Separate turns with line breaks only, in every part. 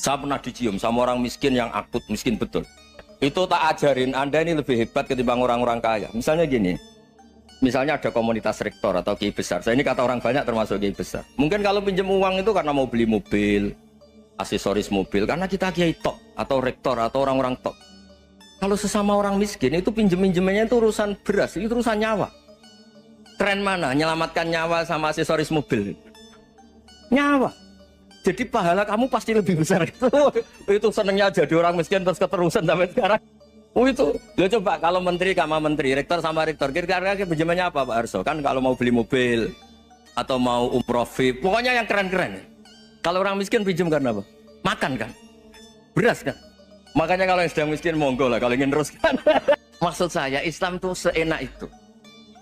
Saya pernah dicium sama orang miskin yang akut miskin betul. Itu tak ajarin Anda ini lebih hebat ketimbang orang-orang kaya. Misalnya gini, misalnya ada komunitas rektor atau kiai besar. Saya ini kata orang banyak termasuk kiai besar. Mungkin kalau pinjam uang itu karena mau beli mobil, aksesoris mobil, karena kita kiai top atau rektor atau orang-orang top. Kalau sesama orang miskin itu pinjem-pinjemannya itu urusan beras, itu urusan nyawa. Keren mana? Menyelamatkan nyawa sama aksesoris mobil. Nyawa. Jadi pahala kamu pasti lebih besar. Itu senengnya jadi orang miskin terus keterusan sampai sekarang. Oh itu, ya coba kalau menteri sama menteri, rektor sama rektor, kira-kira pinjamannya apa Pak Arso? Kan kalau mau beli mobil atau mau umroh VIP, pokoknya yang keren-keren. Kalau orang miskin pinjam karena apa? Makan kan? Beras kan? Makanya kalau yang sedang miskin monggo lah kalau ingin terus kan. Maksud saya Islam tuh seenak itu.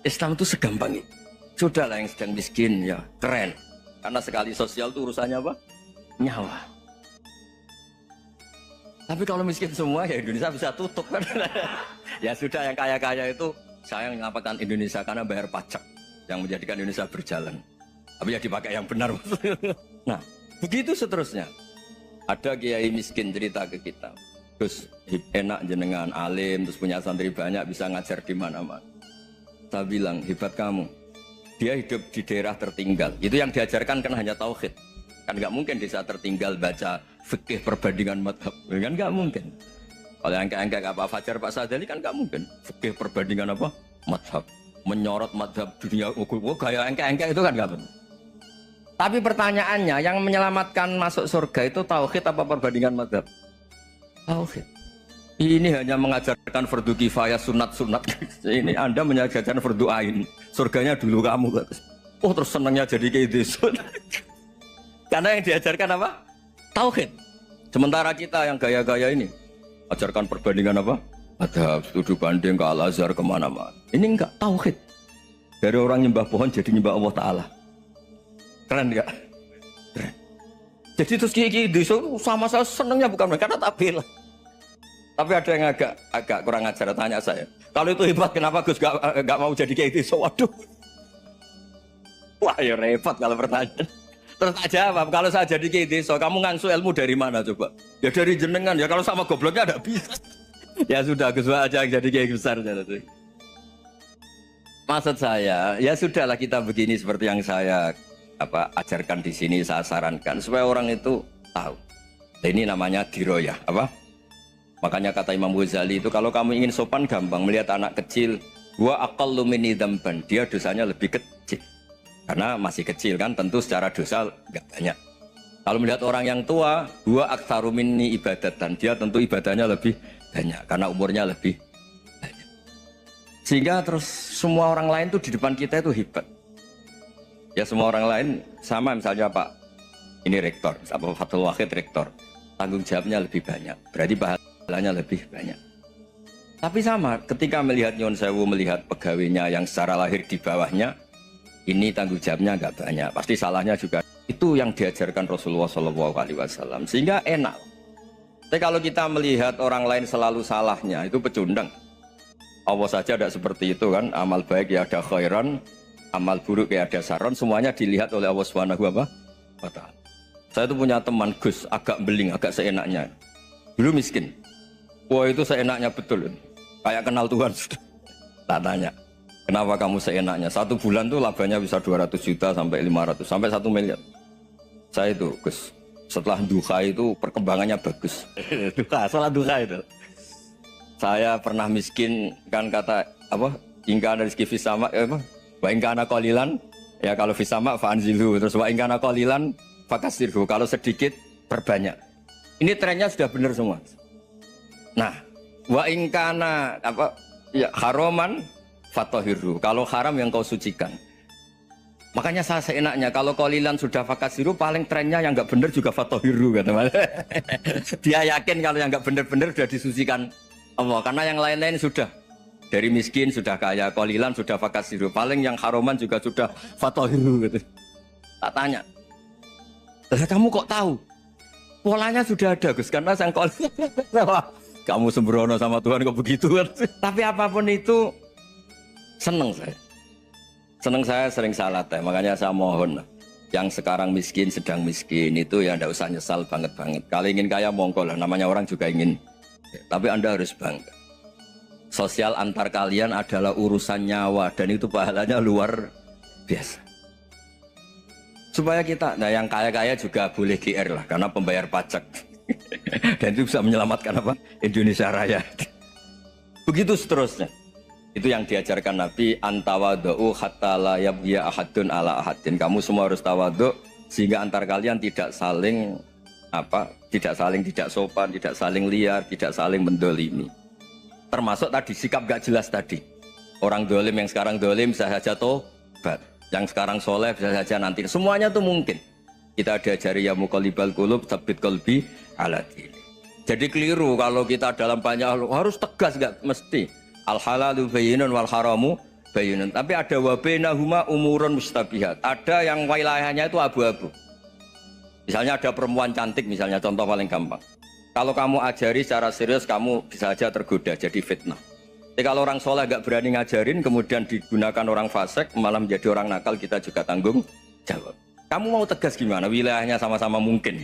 Islam tuh segampang itu. Sudahlah yang sedang miskin ya keren. Karena sekali sosial tuh urusannya apa? Nyawa. Tapi kalau miskin semua ya Indonesia bisa tutup kan. Ya sudah yang kaya-kaya itu saya mengatakan Indonesia karena bayar pajak yang menjadikan Indonesia berjalan. Tapi ya dipakai yang benar. Nah begitu seterusnya. Ada kiai miskin cerita ke kita. Terus enak jenengan alim, terus punya santri banyak, bisa ngajar di mana-mana. Saya bilang, hebat kamu. Dia hidup di daerah tertinggal. Itu yang diajarkan kan hanya tauhid. Kan nggak mungkin desa tertinggal baca fikih perbandingan madhab. Kan nggak mungkin. Kalau angka-angka apa Fajar Pak Sadali kan nggak mungkin. Fikih perbandingan apa? Madhab. Menyorot madhab dunia. Oh, kayak angka-angka itu kan nggak benar. Tapi pertanyaannya, yang menyelamatkan masuk surga itu tauhid apa perbandingan madhab? Tauhid. Ini hanya mengajarkan fardu kifayah sunat-sunat. Ini Anda mengajarkan fardu ain. Surganya dulu kamu. Oh terus senangnya jadi kayak gitu. Karena yang diajarkan apa? Tauhid. Sementara kita yang gaya-gaya ini ajarkan perbandingan apa? Madhab, studi banding ke Al-Azhar kemana-mana. Ini enggak tauhid. Dari orang nyembah pohon jadi nyembah Allah Ta'ala. Keren enggak? Keren. Jadi terus kiai desa sama saya senangnya bukan karena tak bela. Tapi ada yang agak kurang ajar tanya saya. Kalau itu hebat kenapa Gus gak mau jadi kiai desa? Waduh. Wah ya repot kalau pertanyaan. Terus tak jawab, kalau saya jadi kiai desa, kamu ngangsu ilmu dari mana coba? Ya dari jenengan, ya kalau sama gobloknya ada bisa. Ya sudah Gus aja jadi kiai besar. Maksud saya, ya sudahlah kita begini seperti yang saya ajarkan di sini, saya sarankan supaya orang itu tahu. Ini namanya diroyah, apa? Makanya kata Imam Ghazali itu kalau kamu ingin sopan gampang melihat anak kecil, wa aqallu minni dzamban, dia dosanya lebih kecil. Karena masih kecil kan, tentu secara dosa enggak banyak. Kalau melihat orang yang tua, wa aktsaru minni ibadatan, dia tentu ibadahnya lebih banyak karena umurnya lebih banyak. Sehingga terus semua orang lain tuh di depan kita itu hebat. Ya semua orang lain sama, misalnya Pak ini rektor, apa Fathul Wahid rektor, tanggung jawabnya lebih banyak, berarti pahalanya lebih banyak. Tapi sama, ketika melihat Nyon Sewu, melihat pegawainya yang secara lahir di bawahnya, ini tanggung jawabnya nggak banyak, pasti salahnya juga. Itu yang diajarkan Rasulullah SAW, sehingga enak. Tapi kalau kita melihat orang lain selalu salahnya, itu pecundang. Allah saja tidak seperti itu kan, amal baik ya ada khairan, amal buruk ya ada saron, semuanya dilihat oleh Allah Subhanahu wa Ta'ala. Saya tuh punya teman Gus, agak beling, agak seenaknya. Dulu miskin. Wah itu seenaknya betul. Kayak kenal Tuhan sudah. Tak tanya, kenapa kamu seenaknya? Satu bulan tuh labanya bisa 200 juta sampai 500, sampai 1 miliar. Saya itu Gus, setelah duha itu perkembangannya bagus. Duha, setelah duha itu. Saya pernah miskin, kan kata apa? Ingkana rizki fisama, wa ingkana qalilan, ya kalau fisama fa'anzilu, terus wa ingkana qalilan fakasirhu, kalau sedikit perbanyak. Ini trennya sudah benar semua. Nah, wa ingkana apa? Ya haroman fatahirhu, kalau haram yang kau sucikan. Makanya saya seenaknya kalau qalilan sudah fakasiru, paling trennya yang enggak benar juga fatahirhu kata Mas. Dia yakin kalau yang enggak benar-benar sudah disucikan Allah, karena yang lain-lain sudah dari miskin sudah kaya, qalilan sudah fakasiru, paling yang haroman juga sudah fatahirhu gitu. Tak tanya, kamu kok tahu? Polanya sudah ada Gus, karena sang qalilan. Kamu sembrono sama Tuhan kok begitu kan? Tapi apapun itu seneng saya. Seneng saya sering salat ya, makanya saya mohon Yang sekarang miskin, sedang miskin, itu ya ndak usah nyesal banget-banget. Kalau ingin kaya monggo lah, namanya orang juga ingin. Tapi Anda harus bangga. Sosial antar kalian adalah urusan nyawa dan itu pahalanya luar biasa. Supaya kita, nah yang kaya-kaya juga boleh GR lah, karena pembayar pajak. Dan itu bisa menyelamatkan apa? Indonesia Raya. Begitu seterusnya. Itu yang diajarkan Nabi, antawadhu hatta la yabghiya ahadun ala ahadin. Kamu semua harus tawadhu sehingga antar kalian tidak saling tidak sopan, tidak saling liar, tidak saling mendolimi. Termasuk tadi sikap gak jelas tadi. Orang dolim yang sekarang dolim bisa saja tobat, yang sekarang soleh bisa saja nanti. Semuanya tuh mungkin. Kita diajari ya muqallibal qulub tsabbit qalbi ala dini. Jadi keliru kalau kita dalam banyak harus tegas, gak mesti. Al halalu bayyinun wal haramu bayyinun. Tapi ada wa bainahuma umurun mustabihat. Ada yang wilayahnya itu abu-abu. Misalnya ada perempuan cantik, misalnya contoh paling gampang. Kalau kamu ajari secara serius, kamu bisa saja tergoda jadi fitnah. Jadi kalau orang soleh gak berani ngajarin, kemudian digunakan orang fasik, malah menjadi orang nakal, kita juga tanggung jawab. Kamu mau tegas gimana? Wilayahnya sama-sama mungkin.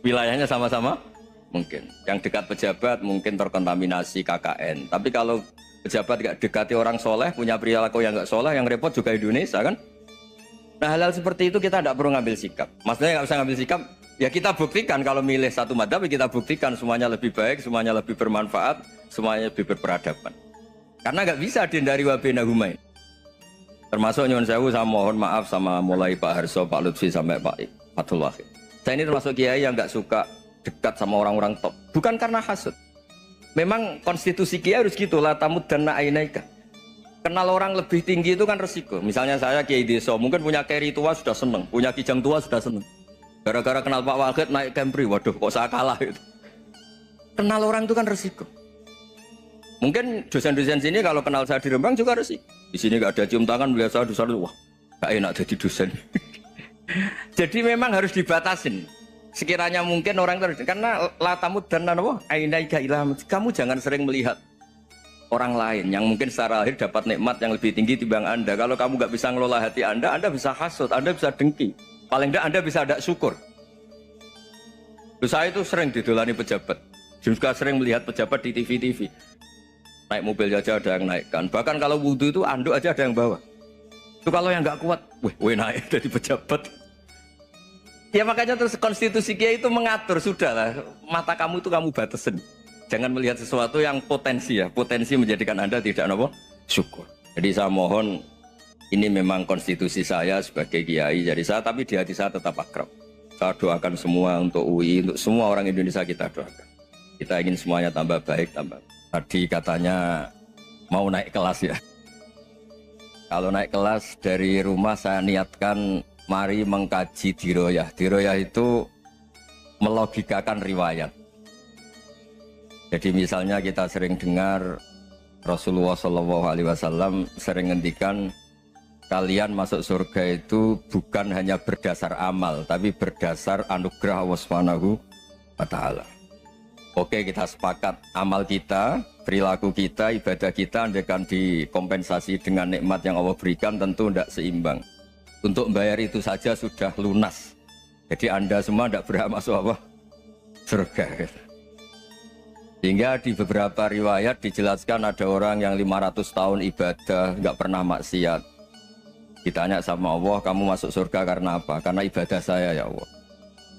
Wilayahnya sama-sama mungkin. Yang dekat pejabat mungkin terkontaminasi KKN. Tapi kalau pejabat gak dekati orang soleh, punya perilaku yang gak soleh, yang repot juga Indonesia kan? Nah hal-hal seperti itu kita tidak perlu ngambil sikap. Maksudnya nggak usah ngambil sikap, ya kita buktikan kalau milih satu madhab, kita buktikan semuanya lebih baik, semuanya lebih bermanfaat, semuanya lebih berperadaban. Karena nggak bisa dihindari wabena humain. Termasuk nyuwun sewu, saya mohon maaf sama mulai Pak Harso, Pak Lutfi sampai Pak Fathul Wahid. Saya ini termasuk kiai yang nggak suka dekat sama orang-orang top. Bukan karena hasud. Memang konstitusi kiai harus gitu, la tamud dan na'inaika. Kenal orang lebih tinggi itu kan resiko. Misalnya saya kiai desa, mungkin punya keri tua sudah seneng, punya kijang tua sudah seneng. Gara-gara kenal Pak Wahid naik Kempri, waduh kok saya kalah itu. Kenal orang itu kan resiko. Mungkin dosen-dosen sini kalau kenal saya di Rembang juga resiko. Di sini gak ada cium tangan, melihat saya dosen, wah gak enak jadi dosen. Jadi memang harus dibatasin. Sekiranya mungkin orang terus, karena latamud dan nanawa, ainaika ilham. Kamu jangan sering melihat orang lain yang mungkin secara lahir dapat nikmat yang lebih tinggi timbang Anda. Kalau kamu nggak bisa ngelola hati Anda bisa hasut, Anda bisa dengki. Paling tidak Anda bisa ada syukur. Terus saya itu sering didolani pejabat. Juga sering melihat pejabat di TV-TV. Naik mobil aja ada yang naikkan. Bahkan kalau wudhu itu anduk aja ada yang bawa. Itu kalau yang nggak kuat, weh naik dari pejabat. Ya makanya terus konstitusi kiai itu mengatur, sudahlah mata kamu itu kamu batasin. Jangan melihat sesuatu yang potensi ya, potensi menjadikan Anda tidak apa syukur. Jadi saya mohon, ini memang konstitusi saya sebagai kiai, jadi saya tapi di hati saya tetap akrab. Saya doakan semua untuk UI, untuk semua orang Indonesia kita doakan. Kita ingin semuanya tambah baik, tambah. Tadi katanya mau naik kelas ya. Kalau naik kelas dari rumah saya niatkan mari mengkaji diroyah. Diroyah itu melogikakan riwayat. Jadi misalnya kita sering dengar Rasulullah SAW sering ngendikan kalian masuk surga itu bukan hanya berdasar amal, tapi berdasar anugerah Allah Subhanahu wa Ta'ala. Oke, kita sepakat amal kita, perilaku kita, ibadah kita andaikan dikompensasi dengan nikmat yang Allah berikan tentu tidak seimbang. Untuk membayar itu saja sudah lunas. Jadi Anda semua tidak berhak masuk apa? Surga. Sehingga di beberapa riwayat dijelaskan ada orang yang 500 tahun ibadah, nggak pernah maksiat. Ditanya sama Allah, kamu masuk surga karena apa? Karena ibadah saya ya Allah.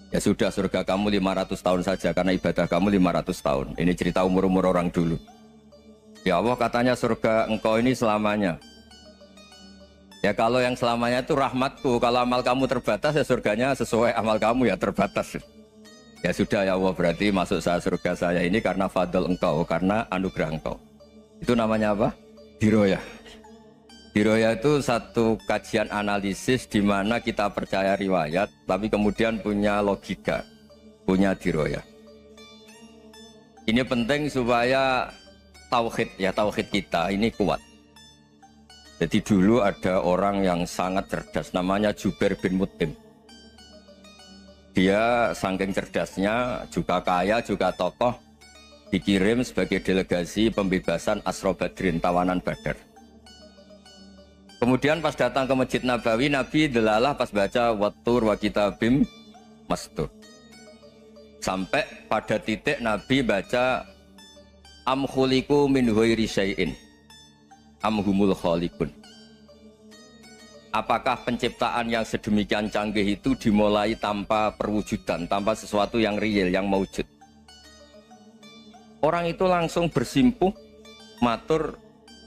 Ya sudah, surga kamu 500 tahun saja karena ibadah kamu 500 tahun. Ini cerita umur-umur orang dulu. Ya Allah katanya surga engkau ini selamanya. Ya kalau yang selamanya itu rahmatku, kalau amal kamu terbatas ya surganya sesuai amal kamu ya terbatas. Ya sudah ya Allah, berarti masuk saya surga saya ini karena fadl engkau, karena anugerah engkau. Itu namanya apa? Diroyah. Diroyah itu satu kajian analisis di mana kita percaya riwayat, tapi kemudian punya logika, punya diroyah. Ini penting supaya tauhid kita ini kuat. Jadi dulu ada orang yang sangat cerdas, namanya Jubair bin Mut'im. Dia saking cerdasnya, juga kaya, juga tokoh, dikirim sebagai delegasi pembebasan Asra Badrin, tawanan Badar. Kemudian pas datang ke Masjid Nabawi, Nabi delalah pas baca Wattur wa kitabim mastur. Sampai pada titik Nabi baca am khuliqu min ghairi syai'in am humul khaliqun. Apakah penciptaan yang sedemikian canggih itu dimulai tanpa perwujudan, tanpa sesuatu yang real, yang maujud? Orang itu langsung bersimpuh matur,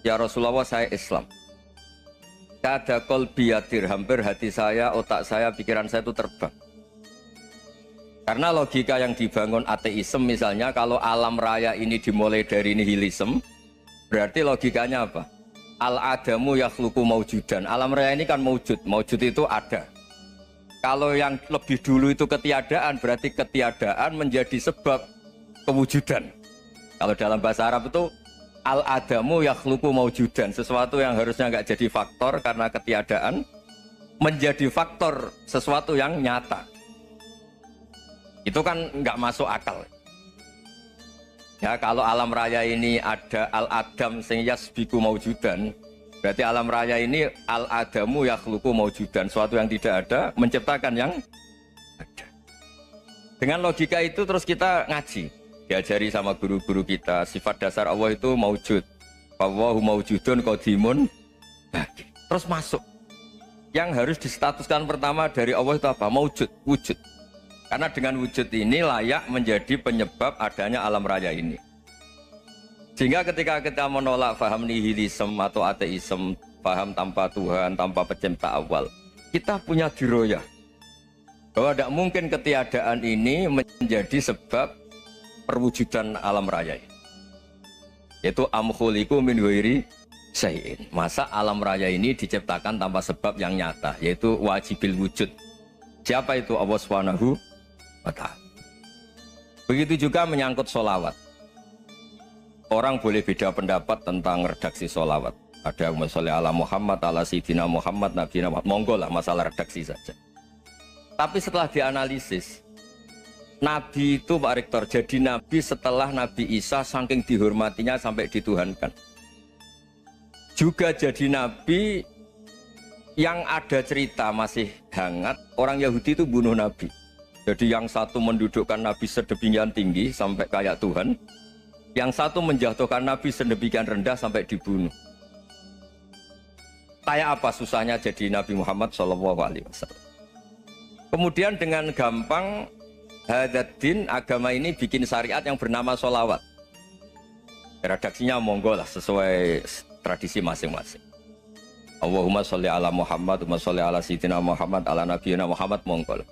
ya Rasulullah, saya Islam. Kada qalbi yadir, hampir hati saya, otak saya, pikiran saya itu terbang. Karena logika yang dibangun ateisme misalnya, kalau alam raya ini dimulai dari nihilisme, berarti logikanya apa? Al-adamu yakhluqu maujudan. Alam raya ini kan maujud, maujud itu ada. Kalau yang lebih dulu itu ketiadaan, berarti ketiadaan menjadi sebab kewujudan. Kalau dalam bahasa Arab itu al-adamu yakhluqu maujudan, sesuatu yang harusnya nggak jadi faktor karena ketiadaan menjadi faktor sesuatu yang nyata. Itu kan nggak masuk akal. Ya, kalau alam raya ini ada al-adam sing yasbiku maujudan, berarti alam raya ini al-adamu yakhluqu maujudan, sesuatu yang tidak ada menciptakan yang ada. Dengan logika itu terus kita ngaji. Diajari sama guru-guru kita, sifat dasar Allah itu maujud. Wallahu maujudun qadimun baqi. Terus masuk. Yang harus distatuskan pertama dari Allah itu apa? Maujud, wujud. Karena dengan wujud ini layak menjadi penyebab adanya alam raya ini. Sehingga ketika kita menolak faham nihilisme atau ateisme, faham tanpa Tuhan, tanpa pencipta awal, kita punya diroyah bahwa tidak mungkin ketiadaan ini menjadi sebab perwujudan alam raya, yaitu am khuliqu min ghairi syai'in. Masa alam raya ini diciptakan tanpa sebab yang nyata, yaitu wajibil wujud. Siapa itu? Allah Subhanahu wa ta'ala. Begitu juga menyangkut sholawat. Orang boleh beda pendapat tentang redaksi sholawat. Ada yang sholli ala Muhammad, ala Sayyidina Muhammad, Nabi Muhammad. Monggo lah, masalah redaksi saja. Tapi setelah dianalisis, Nabi itu Pak Rektor jadi Nabi setelah Nabi Isa saking dihormatinya sampai dituhankan. Juga jadi Nabi yang ada cerita masih hangat, orang Yahudi itu bunuh Nabi. Jadi yang satu mendudukkan Nabi sedemikian tinggi sampai kayak Tuhan, yang satu menjatuhkan Nabi sedemikian rendah sampai dibunuh. Kayak apa susahnya jadi Nabi Muhammad SAW. Kemudian dengan gampang Hadaddin agama ini bikin syariat yang bernama sholawat. Redaksinya monggo lah sesuai tradisi masing-masing. Allahumma sholli ala Muhammad, Allahumma sholli ala Sayyidina Muhammad, ala Nabiyina Muhammad, monggo lah.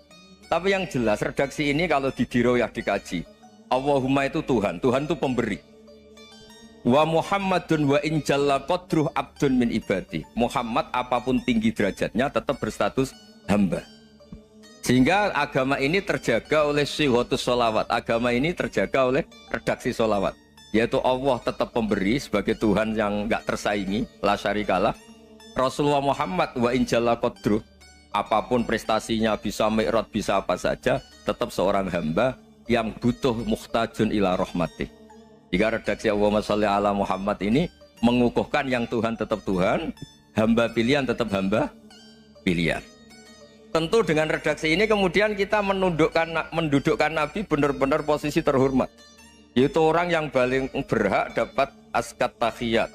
Tapi yang jelas redaksi ini kalau didiroyah dikaji, Allahumma itu Tuhan, Tuhan itu pemberi. Wa Muhammadun wa injalla qadruh abdun min ibadi. Muhammad apapun tinggi derajatnya tetap berstatus hamba. Sehingga agama ini terjaga oleh syihotus sholawat. Agama ini terjaga oleh redaksi sholawat. Yaitu Allah tetap pemberi sebagai Tuhan yang nggak tersaingi, la syarikalah. Rasulullah Muhammad wa injalla qadruh, apapun prestasinya, bisa mi'raj, bisa apa saja, tetap seorang hamba yang butuh muhtajun ila rahmatih. Jika redaksi Allahumma sholli ala Muhammad ini mengukuhkan yang Tuhan tetap Tuhan, hamba pilihan tetap hamba pilihan. Tentu dengan redaksi ini kemudian kita mendudukkan Nabi benar-benar posisi terhormat, yaitu orang yang paling berhak dapat askat tahiyat,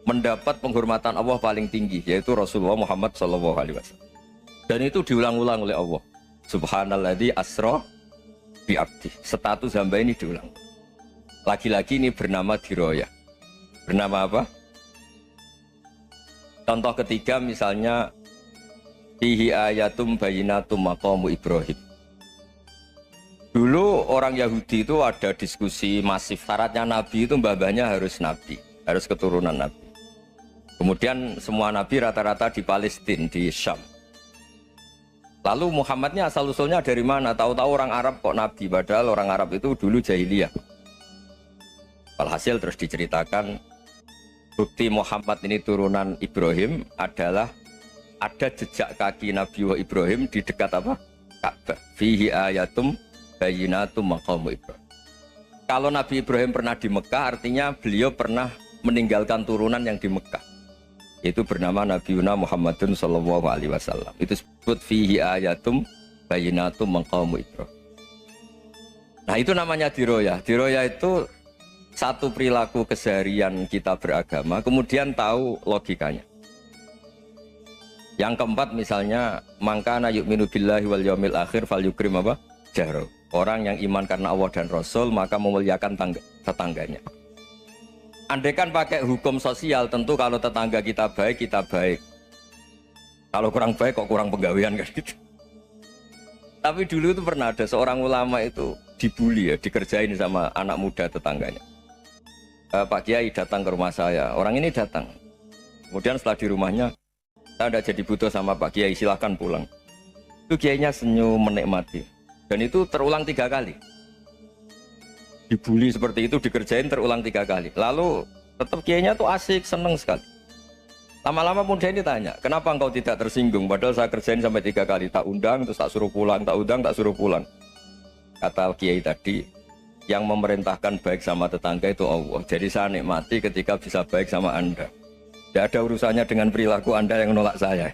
mendapat penghormatan Allah paling tinggi, yaitu Rasulullah Muhammad SAW. Dan itu diulang-ulang oleh Allah. Subhanalladzi asra bi abdi. Status hamba ini diulang. Lagi-lagi ini bernama diroyah. Bernama apa? Contoh ketiga misalnya fihi ayatum bayinatum maqamu Ibrahim. Dulu orang Yahudi itu ada diskusi masif, syaratnya Nabi itu mbah-mbahnya harus Nabi, harus keturunan Nabi. Kemudian semua Nabi rata-rata di Palestina, di Syam. Lalu Muhammadnya asal-usulnya dari mana? Tahu-tahu orang Arab kok Nabi, padahal orang Arab itu dulu jahiliyah. Walhasil terus diceritakan bukti Muhammad ini turunan Ibrahim adalah ada jejak kaki Nabi Ibrahim di dekat apa? Ka'bah. Fihi ayatum bayinatum maqamu Ibrahim. Kalau Nabi Ibrahim pernah di Mekah, artinya beliau pernah meninggalkan turunan yang di Mekah, Itu bernama Nabiuna Muhammadun Sallallahu Alaihi Wasallam. Itu disebut fihi ayatum bayinatum maqamu Ibrahim. Nah itu namanya diroya. Diroya itu satu perilaku keseharian kita beragama, kemudian tahu logikanya. Yang keempat misalnya, mangkana yu'minu billahi wal yaumil akhir fal yukrim apa? Jaro. Orang yang iman karena Allah dan Rasul, maka memuliakan tetangganya. Andaikan pakai hukum sosial, tentu kalau tetangga kita baik, kita baik. Kalau kurang baik, kok kurang penggawean kan gitu. Tapi dulu itu pernah ada seorang ulama itu dibully ya, dikerjain sama anak muda tetangganya. Pak Kiai datang ke rumah saya, orang ini datang. Kemudian setelah di rumahnya, saya tidak jadi butuh sama Pak Kiai, silahkan pulang. Itu Kiainya senyum menikmati. Dan itu terulang 3 kali. Dibully seperti itu, dikerjain terulang 3 kali. Lalu tetap Kiainya tuh asik, seneng sekali. Lama-lama muda ini tanya, kenapa engkau tidak tersinggung? Padahal saya kerjain sampai 3 kali, tak undang, terus tak suruh pulang, tak undang, tak suruh pulang. Kata Kiai tadi, yang memerintahkan baik sama tetangga itu Allah. Jadi saya nikmati ketika bisa baik sama Anda. Tidak ada urusannya dengan perilaku Anda yang nolak saya.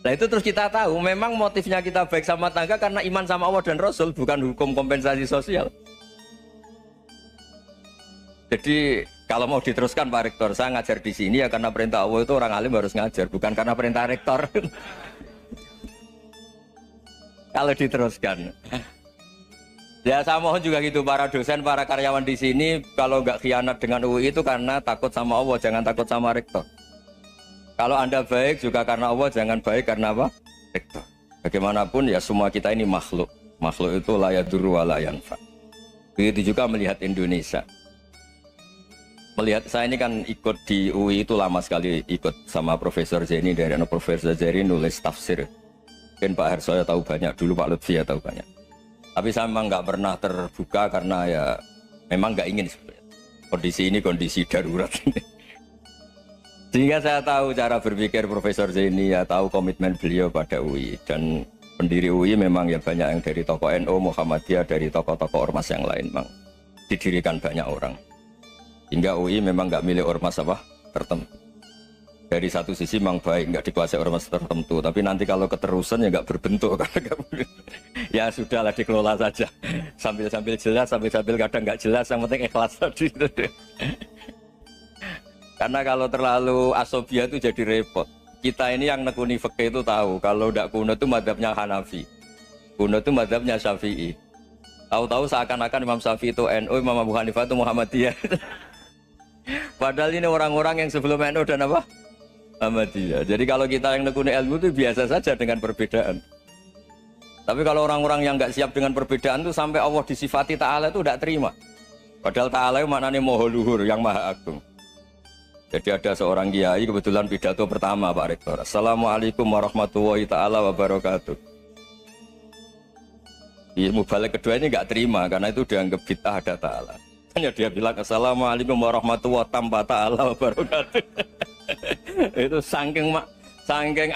Nah itu terus kita tahu, memang motifnya kita baik sama tetangga karena iman sama Allah dan Rasul, bukan hukum kompensasi sosial. Jadi kalau mau diteruskan Pak Rektor, saya ngajar di sini ya karena perintah Allah itu orang alim harus ngajar, bukan karena perintah Rektor. Kalau diteruskan. Ya saya mohon juga gitu para dosen, para karyawan di sini kalau nggak khianat dengan UI itu karena takut sama Allah, jangan takut sama Rektor. Kalau Anda baik juga karena Allah, jangan baik karena apa? Rektor. Bagaimanapun ya semua kita ini makhluk. Makhluk itu la yadurru wa la yanfa. Begitu juga melihat Indonesia. Melihat saya ini kan ikut di UI itu lama sekali, ikut sama Profesor Zeni, dari Profesor Zeni nulis tafsir. Mungkin Pak Harsoyo tahu banyak, dulu Pak Lutfi ya tahu banyak. Tapi saya memang nggak pernah terbuka karena ya memang nggak ingin sebenarnya. Kondisi ini kondisi darurat. Sehingga saya tahu cara berpikir Profesor Zeni, ya tahu komitmen beliau pada UI. Dan pendiri UI memang ya banyak yang dari tokoh NU, Muhammadiyah, dari tokoh-tokoh ormas yang lain memang didirikan banyak orang. Hingga UI memang nggak milik ormas apa tertentu. Dari satu sisi memang baik, nggak dikuasai ormas tertentu. Tapi nanti kalau keterusan ya nggak berbentuk. Ya sudahlah dikelola saja. Sambil-sambil jelas, sambil-sambil kadang nggak jelas. Yang penting ikhlas tadi. Karena kalau terlalu asobia itu jadi repot. Kita ini yang nekuni fikih itu tahu. Kalau nggak kuno itu madhabnya Hanafi. Kuno itu madhabnya Syafi'i. Tahu-tahu seakan-akan Imam Syafi'i itu NU, Imam Abu Hanifah itu Muhammadiyah. Padahal ini orang-orang yang sebelum NU dan apa? Muhammadiyah. Jadi kalau kita yang nekuni ilmu itu biasa saja dengan perbedaan. Tapi kalau orang-orang yang nggak siap dengan perbedaan itu sampai Allah disifati Ta'ala itu tidak terima. Padahal Ta'ala itu maknanya Maha Luhur, yang Maha Agung. Jadi ada seorang kiai kebetulan pidato pertama Pak Rektor. Assalamualaikum warahmatullahi ta'ala wabarakatuh. Ilmu balik kedua ini nggak terima karena itu dianggap bid'ah ada Ta'ala. Hanya dia bilang Assalamualaikum warahmatullahi ta'ala wabarakatuh. Itu saking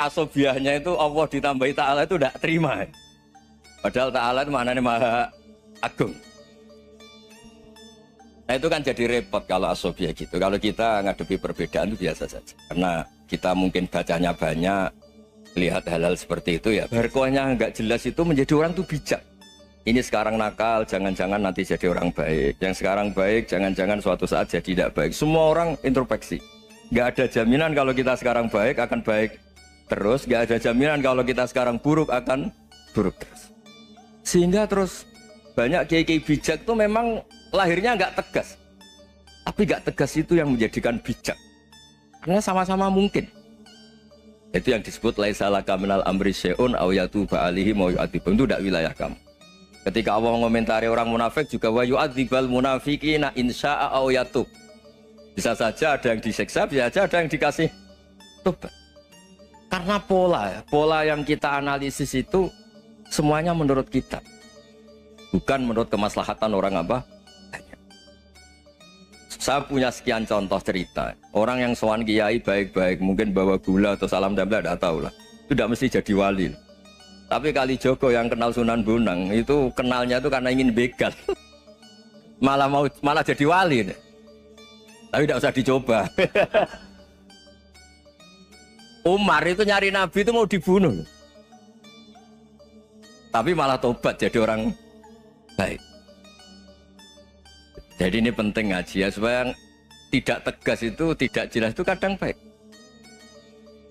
asobiahnya itu Allah ditambahi Ta'ala itu tidak terima. Padahal Ta'ala itu maknanya Maha Agung. Nah itu kan jadi repot kalau asobiah gitu. Kalau kita ngadepi perbedaan itu biasa saja. Karena kita mungkin bacanya banyak, lihat hal-hal seperti itu ya. Berkuahnya nggak jelas itu menjadi orang tuh bijak. Ini sekarang nakal, jangan-jangan nanti jadi orang baik. Yang sekarang baik, jangan-jangan suatu saat jadi tidak baik. Semua orang introspeksi. Nggak ada jaminan kalau kita sekarang baik akan baik terus. Nggak ada jaminan kalau kita sekarang buruk akan buruk terus. Sehingga terus banyak kiai-kiai bijak tuh memang lahirnya nggak tegas. Tapi nggak tegas itu yang menjadikan bijak. Karena sama-sama mungkin. Itu yang disebut laisa laka minal amri syai'un aw yatuba alihi mau yu'adzibum. Itu tidak wilayah kamu. Ketika Allah mengomentari orang munafik juga wa yu'adzibal munafiqina insya'a aw yatub. Bisa saja ada yang disiksa, bisa saja ada yang dikasih tobat. Karena pola yang kita analisis itu semuanya menurut kita. Bukan menurut kemaslahatan orang apa? Saya punya sekian contoh cerita. Orang yang sowan kiai baik-baik, mungkin bawa gula atau salam tempel, tidak tahu lah. Itu tidak mesti jadi wali. Tapi Kali Jogo yang kenal Sunan Bonang itu kenalnya itu karena ingin begal. malah jadi wali. Tapi tidak usah dicoba. Umar itu nyari Nabi itu mau dibunuh. Tapi malah tobat jadi orang baik. Jadi ini penting ngaji ya, supaya tidak tegas itu, tidak jelas itu kadang baik.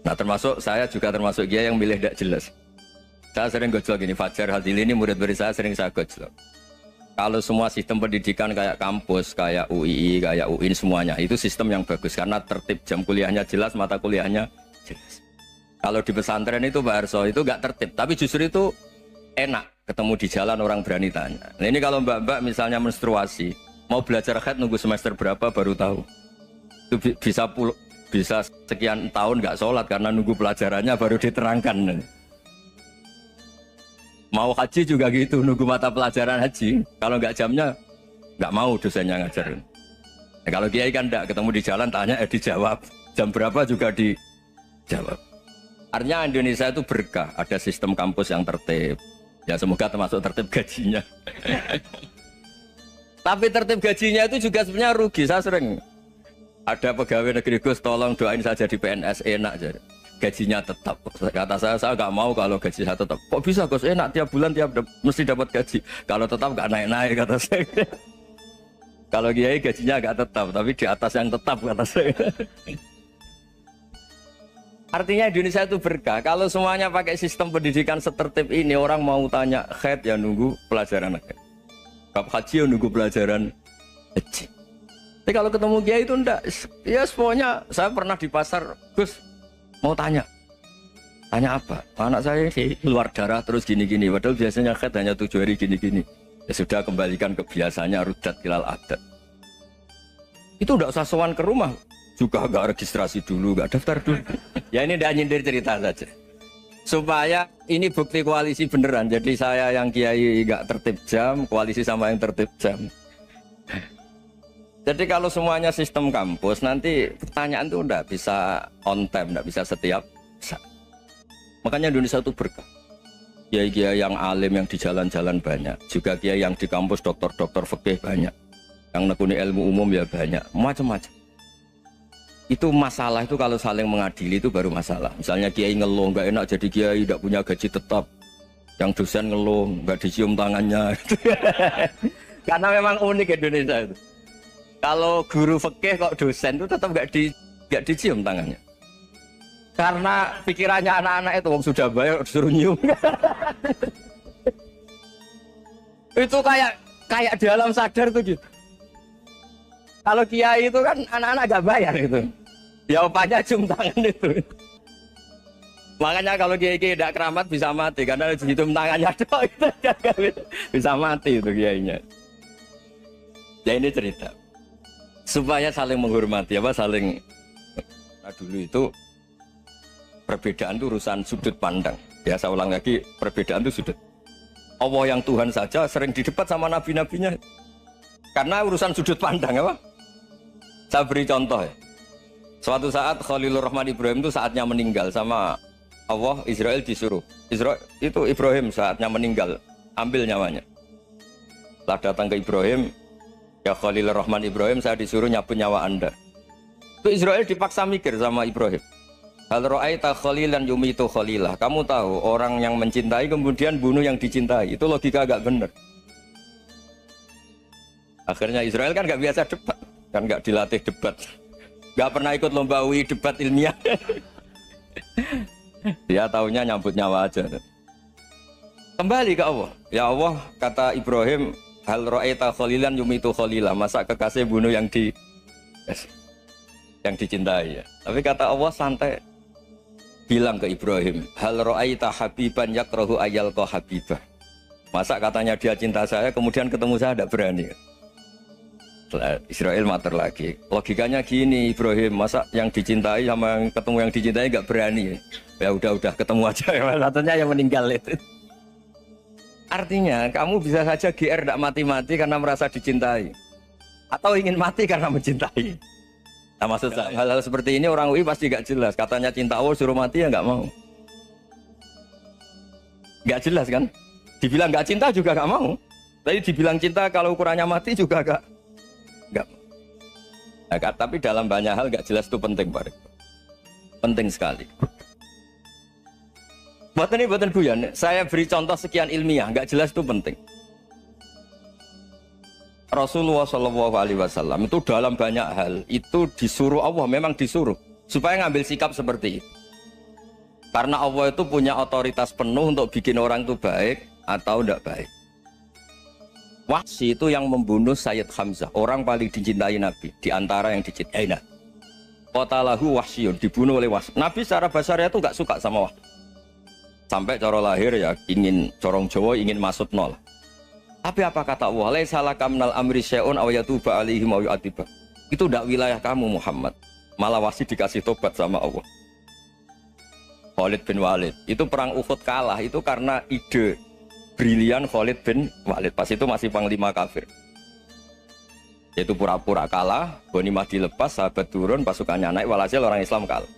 Nah termasuk saya juga termasuk dia yang milih tidak jelas. Saya sering gojlok gini, Fajar Hadili ini murid-murid saya sering saya gojlok. Kalau semua sistem pendidikan kayak kampus, kayak UII, kayak UIN semuanya, itu sistem yang bagus karena tertib, jam kuliahnya jelas, mata kuliahnya jelas. Kalau di pesantren itu Pak Arso itu nggak tertib, tapi justru itu enak ketemu di jalan orang berani tanya. Nah ini kalau mbak-mbak misalnya menstruasi, mau belajar haid nunggu semester berapa baru tahu. Itu bisa sekian tahun nggak sholat karena nunggu pelajarannya baru diterangkan. Mau haji juga gitu, nunggu mata pelajaran haji. Kalau nggak jamnya, nggak mau dosennya ngajarin. Nah, kalau kiai kan nggak ketemu di jalan, tanya dijawab. Jam berapa juga dijawab. Artinya Indonesia itu berkah, ada sistem kampus yang tertib. Ya semoga termasuk tertib gajinya. Tapi tertib gajinya itu juga sebenarnya rugi. Saya sering ada pegawai negeri Gus, tolong doain saja di PNS enak jadi. Gajinya tetap. Kata saya nggak mau kalau gaji saya tetap. Kok bisa Gus? Enak tiap bulan mesti dapat gaji. Kalau tetap nggak naik-naik kata saya. Kalau kiai gajinya nggak tetap, tapi di atas yang tetap kata saya. Artinya Indonesia itu berkah. Kalau semuanya pakai sistem pendidikan setertib ini, orang mau tanya haid ya nunggu pelajaran haid. Bab haji ya nunggu pelajaran haji. Tapi kalau ketemu kiai itu enggak. Ya semuanya saya pernah di pasar, Gus. Mau tanya apa? Anak saya sih keluar darah terus gini-gini. Padahal biasanya haid hanya 7 hari gini-gini. Ya sudah kembalikan ke biasanya rudat kilal adat. Itu enggak usah sowan ke rumah. Juga enggak registrasi dulu, enggak daftar dulu. Ya ini enggak nyindir cerita saja. Supaya ini bukti koalisi beneran. Jadi saya yang kiai enggak tertib jam, koalisi sama yang tertib jam. Jadi kalau semuanya sistem kampus, nanti pertanyaan itu enggak bisa on time, enggak bisa setiap saat. Makanya Indonesia itu berkah. Kiai-kiai yang alim yang di jalan-jalan banyak. Juga kiai yang di kampus dokter-dokter fikih banyak. Yang nekuni ilmu umum ya banyak. Macam-macam. Itu masalah itu kalau saling mengadili itu baru masalah. Misalnya kiai ngeluh, enggak enak jadi kiai, enggak punya gaji tetap. Yang dosen ngeluh, enggak dicium tangannya. Karena memang unik Indonesia itu. Kalau guru fikih kok dosen itu tetap nggak dicium tangannya. Karena pikirannya anak-anak itu wong sudah bayar disuruh nyium. Itu kayak di alam sadar tuh gitu. Kalau kiai itu kan anak-anak nggak bayar itu. Ya opanya cium tangan itu. Makanya kalau kiai-kiai tidak keramat bisa mati karena dicium tangannya doang itu bisa mati itu kiainya. Ya ini cerita. Supaya saling menghormati saling. Nah, dulu itu perbedaan itu urusan sudut pandang. Ya saya ulang lagi, perbedaan itu sudut. Allah yang Tuhan saja sering didebat sama nabi-nabinya. Karena urusan sudut pandang apa? Saya beri contoh ya. Suatu saat Khalilur Rahman Ibrahim itu saatnya meninggal sama Allah, Israel disuruh. Israel itu Ibrahim saatnya meninggal, ambil nyawanya. Setelah datang ke Ibrahim, ya Khalilur Rahman Ibrahim, saya disuruh nyabut nyawa Anda. Itu Israel dipaksa mikir sama Ibrahim. Hal ra'aita khalilan yumitu khalilah. Kamu tahu orang yang mencintai kemudian bunuh yang dicintai. Itu logika agak benar. Akhirnya Israel kan nggak biasa debat, kan nggak dilatih debat, nggak pernah ikut lomba UI debat ilmiah. Dia taunya nyambut nyawa aja. Kembali ke Allah. Ya Allah, kata Ibrahim, hal ra'aita khalilan yumitu khalilah. Masa kekasih bunuh yang dicintai ya. Tapi kata Allah santai. Bilang ke Ibrahim, hal ra'aita habiban yakrahu ayyalqa habibah. Masa katanya dia cinta saya kemudian ketemu saya tidak berani. Israel mater lagi. Logikanya gini Ibrahim, masa yang dicintai sama yang ketemu yang dicintai nggak berani. Ya udah ketemu aja. Katanya yang meninggal itu. Artinya kamu bisa saja GR tidak mati-mati karena merasa dicintai, atau ingin mati karena mencintai. Nah maksud saya hal-hal seperti ini orang UI pasti nggak jelas. Katanya cinta Allah suruh mati ya nggak mau. Nggak jelas kan? Dibilang nggak cinta juga nggak mau. Tapi dibilang cinta kalau ukurannya mati juga nggak. Nah, tapi dalam banyak hal nggak jelas itu penting, Pak. Penting sekali. Buatan guyon. Saya beri contoh sekian ilmiah, nggak jelas itu penting. Rasulullah Shallallahu Alaihi Wasallam itu dalam banyak hal itu disuruh Allah, memang disuruh supaya ngambil sikap seperti itu. Karena Allah itu punya otoritas penuh untuk bikin orang itu baik atau tidak baik. Wahsy itu yang membunuh Sayyid Hamzah, orang paling dicintai Nabi di antara yang dicintai Nabi. Qatalahu Wahsyun, dibunuh oleh Wahsy. Nabi secara basarnya itu nggak suka sama Wahsy. Sampai cara lahir ya ingin corong Jawa ingin masuk nol. Tapi apa kata Allah? Laisa laka minal amri syai'un aw yatuba alaihim aw yu'adziba. Itu tidak wilayah kamu Muhammad. Malah Wahsy dikasih tobat sama Allah. Khalid bin Walid. Itu perang Uhud kalah itu karena ide brilian Khalid bin Walid. Pas itu masih panglima kafir. Yaitu pura-pura kalah, ghanimah dilepas, sahabat turun, pasukannya naik, walhasil orang Islam kalah.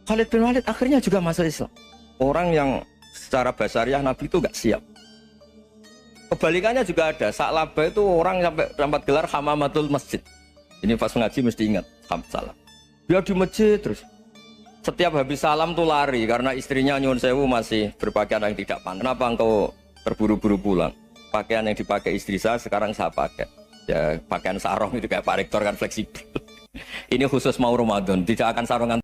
Khalid bin Walid akhirnya juga masuk Islam. Orang yang secara basariah Nabi itu gak siap. Kebalikannya juga ada. Sa'labah itu orang sampai dapat gelar Hamamatul Masjid. Ini pas ngaji mesti ingat salam. Dia di masjid terus. Setiap habis salam tuh lari karena istrinya nyuwun sewu masih berpakaian yang tidak pantas. Kenapa engkau terburu-buru pulang? Pakaian yang dipakai istri saya sekarang saya pakai. Ya pakaian sarung itu kayak Pak Rektor kan fleksibel. Ini khusus mau Ramadan, tidak akan sarungan.